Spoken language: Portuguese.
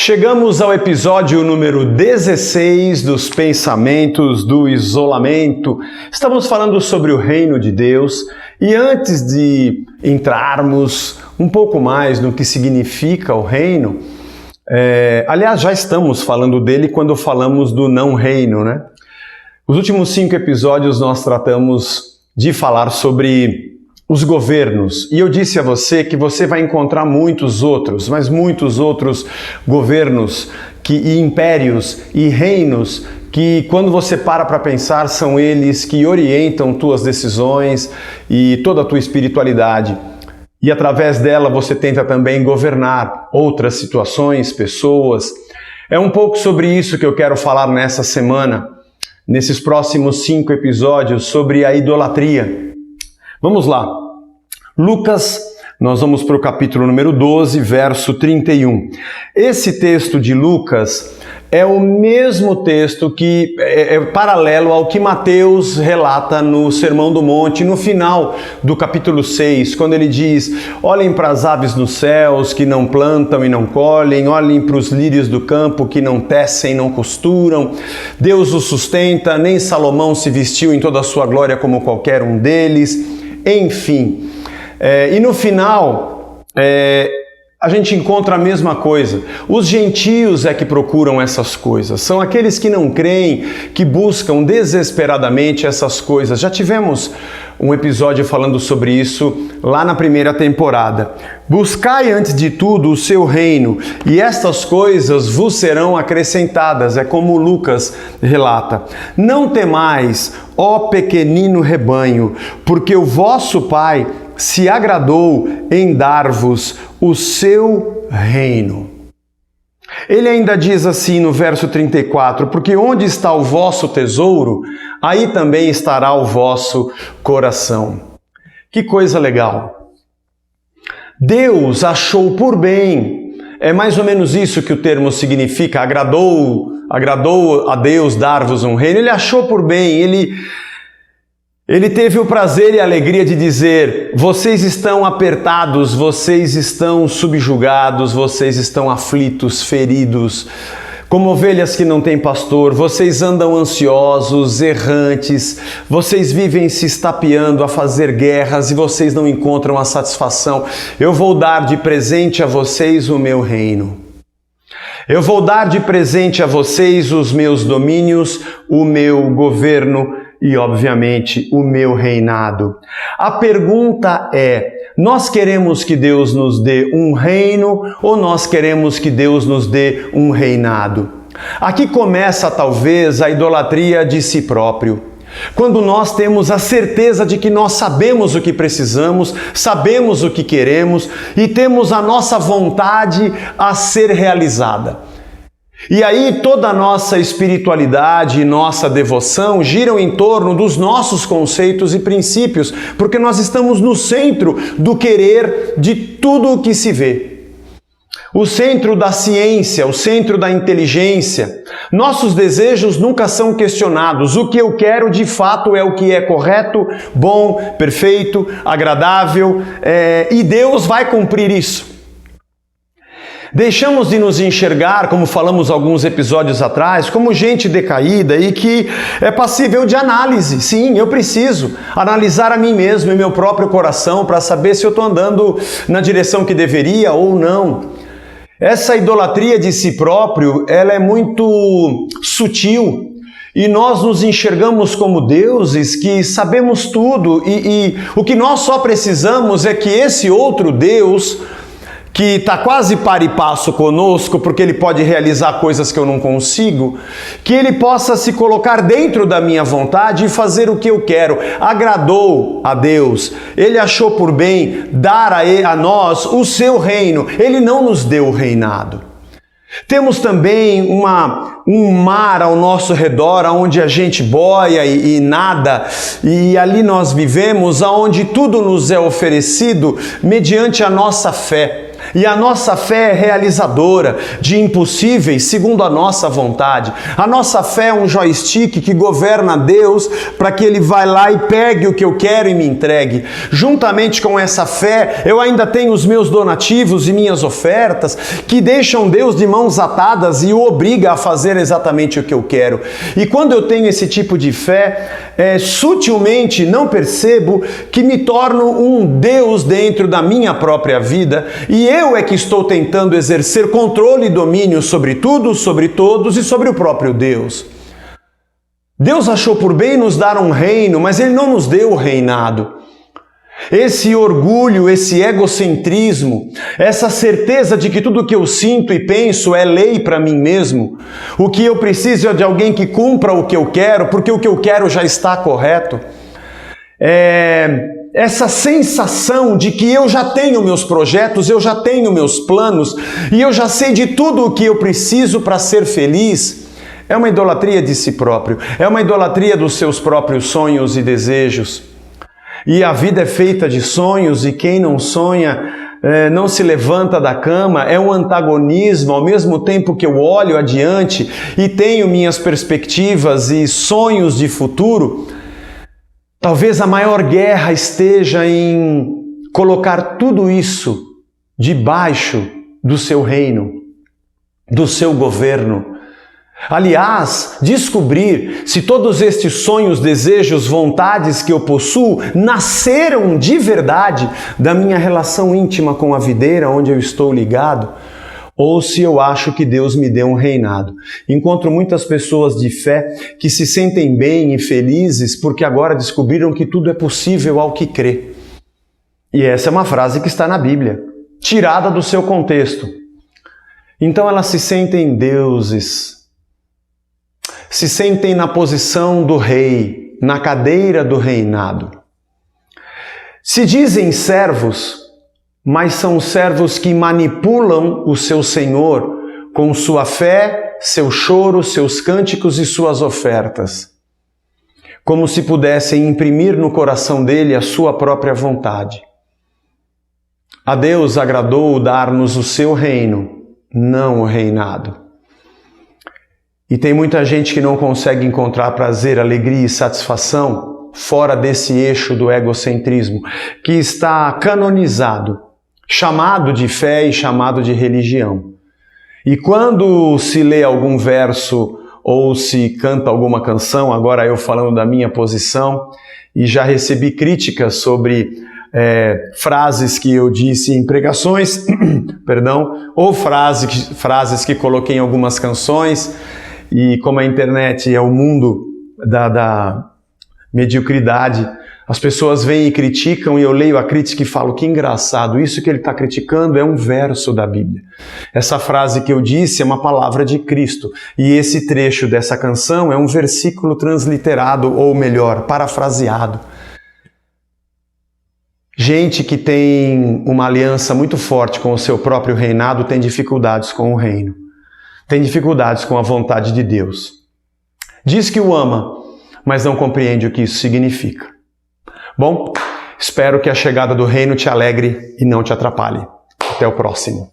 Chegamos ao episódio número 16 dos Pensamentos do Isolamento. Estamos falando sobre o Reino de Deus e antes de entrarmos um pouco mais no que significa o Reino, aliás, já estamos falando dele quando falamos do não-reino, né? Os últimos 5 episódios nós tratamos de falar sobre os governos. E eu disse a você que você vai encontrar muitos outros governos e impérios e reinos que, quando você para pensar, são eles que orientam tuas decisões e toda a tua espiritualidade. E através dela você tenta também governar outras situações, pessoas. É um pouco sobre isso que eu quero falar nessa semana, nesses próximos 5 episódios, sobre a idolatria. Vamos lá. Lucas, nós vamos para o capítulo número 12, verso 31. Esse texto de Lucas é o mesmo texto que é paralelo ao que Mateus relata no Sermão do Monte, no final do capítulo 6, quando ele diz: olhem para as aves dos céus que não plantam e não colhem, olhem para os lírios do campo que não tecem e não costuram, Deus os sustenta, nem Salomão se vestiu em toda a sua glória como qualquer um deles, enfim. E no final, a gente encontra a mesma coisa. Os gentios é que procuram essas coisas. São aqueles que não creem, que buscam desesperadamente essas coisas. Já tivemos um episódio falando sobre isso lá na primeira temporada. Buscai antes de tudo o seu reino, e estas coisas vos serão acrescentadas. É como Lucas relata. Não temais, ó pequenino rebanho, porque o vosso Pai se agradou em dar-vos o seu reino. Ele ainda diz assim no verso 34, porque onde está o vosso tesouro, aí também estará o vosso coração. Que coisa legal! Deus achou por bem, é mais ou menos isso que o termo significa, agradou a Deus dar-vos um reino. Ele achou por bem, Ele teve o prazer e a alegria de dizer: vocês estão apertados, vocês estão subjugados, vocês estão aflitos, feridos, como ovelhas que não têm pastor, vocês andam ansiosos, errantes, vocês vivem se estapeando a fazer guerras e vocês não encontram a satisfação. Eu vou dar de presente a vocês o meu reino. Eu vou dar de presente a vocês os meus domínios, o meu governo e, obviamente, o meu reinado. A pergunta é: nós queremos que Deus nos dê um reino ou nós queremos que Deus nos dê um reinado? Aqui começa, talvez, a idolatria de si próprio. Quando nós temos a certeza de que nós sabemos o que precisamos, sabemos o que queremos e temos a nossa vontade a ser realizada. E aí toda a nossa espiritualidade e nossa devoção giram em torno dos nossos conceitos e princípios, porque nós estamos no centro do querer de tudo o que se vê. O centro da ciência, o centro da inteligência. Nossos desejos nunca são questionados. O que eu quero de fato é o que é correto, bom, perfeito, agradável, e Deus vai cumprir isso. Deixamos de nos enxergar, como falamos alguns episódios atrás, como gente decaída e que é passível de análise. Sim, eu preciso analisar a mim mesmo e meu próprio coração para saber se eu estou andando na direção que deveria ou não. Essa idolatria de si próprio, ela é muito sutil e nós nos enxergamos como deuses que sabemos tudo e o que nós só precisamos é que esse outro Deus, que está quase par e passo conosco, porque ele pode realizar coisas que eu não consigo, que ele possa se colocar dentro da minha vontade e fazer o que eu quero. Agradou a Deus, ele achou por bem dar a nós o seu reino, ele não nos deu o reinado. Temos também um mar ao nosso redor, onde a gente boia e nada, e ali nós vivemos, onde tudo nos é oferecido mediante a nossa fé. E a nossa fé é realizadora de impossíveis segundo a nossa vontade. A nossa fé é um joystick que governa Deus para que Ele vá lá e pegue o que eu quero e me entregue. Juntamente com essa fé, eu ainda tenho os meus donativos e minhas ofertas que deixam Deus de mãos atadas e o obriga a fazer exatamente o que eu quero. E quando eu tenho esse tipo de fé, sutilmente não percebo que me torno um Deus dentro da minha própria vida e eu é que estou tentando exercer controle e domínio sobre tudo, sobre todos e sobre o próprio Deus. Deus achou por bem nos dar um reino, mas Ele não nos deu o reinado. Esse orgulho, esse egocentrismo, essa certeza de que tudo que eu sinto e penso é lei para mim mesmo, o que eu preciso é de alguém que cumpra o que eu quero, porque o que eu quero já está correto. Essa sensação de que eu já tenho meus projetos, eu já tenho meus planos e eu já sei de tudo o que eu preciso para ser feliz, é uma idolatria de si próprio, é uma idolatria dos seus próprios sonhos e desejos. E a vida é feita de sonhos e quem não sonha não se levanta da cama, é um antagonismo. Ao mesmo tempo que eu olho adiante e tenho minhas perspectivas e sonhos de futuro, talvez a maior guerra esteja em colocar tudo isso debaixo do seu reino, do seu governo. Aliás, descobrir se todos estes sonhos, desejos, vontades que eu possuo nasceram de verdade da minha relação íntima com a videira onde eu estou ligado, ou se eu acho que Deus me deu um reinado. Encontro muitas pessoas de fé que se sentem bem e felizes porque agora descobriram que tudo é possível ao que crê. E essa é uma frase que está na Bíblia, tirada do seu contexto. Então elas se sentem deuses, se sentem na posição do rei, na cadeira do reinado. Se dizem servos, mas são servos que manipulam o seu senhor com sua fé, seu choro, seus cânticos e suas ofertas, como se pudessem imprimir no coração dele a sua própria vontade. A Deus agradou dar-nos o seu reino, não o reinado. E tem muita gente que não consegue encontrar prazer, alegria e satisfação fora desse eixo do egocentrismo, que está canonizado, chamado de fé e chamado de religião. E quando se lê algum verso ou se canta alguma canção, agora eu falando da minha posição, e já recebi críticas sobre frases que eu disse em pregações, perdão, ou frases que coloquei em algumas canções, e como a internet é o mundo da mediocridade, as pessoas vêm e criticam e eu leio a crítica e falo, que engraçado, isso que ele está criticando é um verso da Bíblia. Essa frase que eu disse é uma palavra de Cristo e esse trecho dessa canção é um versículo transliterado, ou melhor, parafraseado. Gente que tem uma aliança muito forte com o seu próprio reinado tem dificuldades com o reino, tem dificuldades com a vontade de Deus. Diz que o ama, mas não compreende o que isso significa. Bom, espero que a chegada do reino te alegre e não te atrapalhe. Até o próximo.